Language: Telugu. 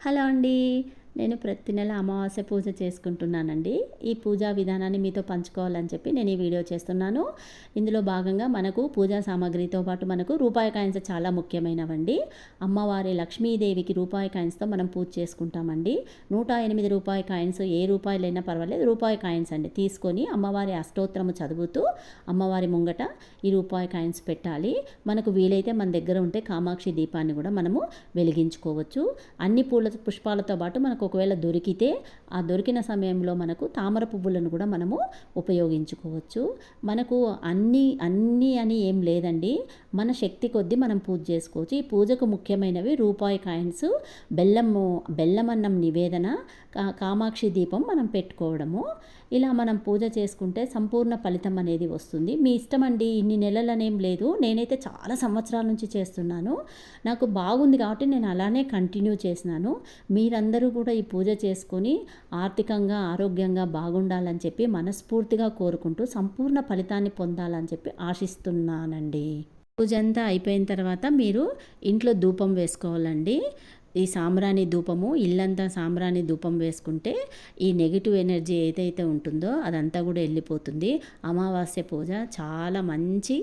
హలో అండి. నేను ప్రతి నెల అమావాస్య పూజ చేసుకుంటున్నానండి. ఈ పూజా విధానాన్ని మీతో పంచుకోవాలని చెప్పి నేను ఈ వీడియో చేస్తున్నాను. ఇందులో భాగంగా మనకు పూజా సామాగ్రితో పాటు మనకు రూపాయి కాయిన్స్ చాలా ముఖ్యమైనవండి. అమ్మవారి లక్ష్మీదేవికి రూపాయి కాయిన్స్‌తో మనం పూజ చేసుకుంటామండి. 108 రూపాయి కాయిన్స్ ఏ రూపాయలైనా పర్వాలేదు, రూపాయి కాయిన్స్ అండి తీసుకొని అమ్మవారి అష్టోత్తరము చదువుతూ అమ్మవారి ముంగట ఈ రూపాయి కాయిన్స్ పెట్టాలి. మనకు వీలైతే మన దగ్గర ఉంటే కామాక్షి దీపాన్ని కూడా మనము వెలిగించుకోవచ్చు. అన్ని పుష్పాలతో పాటు మనకు ఒకవేళ దొరికితే ఆ దొరికిన సమయంలో మనకు తామర పువ్వులను కూడా మనము ఉపయోగించుకోవచ్చు. మనకు అన్నీ అని ఏం లేదండి. మన శక్తి కొద్దీ మనం పూజ చేసుకోవచ్చు. ఈ పూజకు ముఖ్యమైనవి రూపాయి కాయిన్స్, బెల్లమన్నం నివేదన, కామాక్షి దీపం మనం పెట్టుకోవడము. ఇలా మనం పూజ చేసుకుంటే సంపూర్ణ ఫలితం అనేది వస్తుంది. మీ ఇష్టం అండి. ఇన్ని నెలలనేం లేదు. నేనైతే చాలా సంవత్సరాల నుంచి చేస్తున్నాను. నాకు బాగుంది కాబట్టి నేను అలానే కంటిన్యూ చేసినాను. మీరందరూ కూడా ఈ పూజ చేసుకొని ఆర్థికంగా, ఆరోగ్యంగా బాగుండాలని చెప్పి మనస్ఫూర్తిగా కోరుకుంటూ సంపూర్ణ ఫలితాన్ని పొందాలని చెప్పి ఆశిస్తున్నానండి. పూజ అంతా అయిపోయిన తర్వాత మీరు ఇంట్లో ధూపం వేసుకోవాలండి. ఈ సాంబ్రాణి ధూపము, ఇల్లంతా సాంబ్రాణి ధూపం వేసుకుంటే ఈ నెగిటివ్ ఎనర్జీ ఏదైతే ఉంటుందో అదంతా కూడా వెళ్ళిపోతుంది. అమావాస్య పూజ చాలా మంచి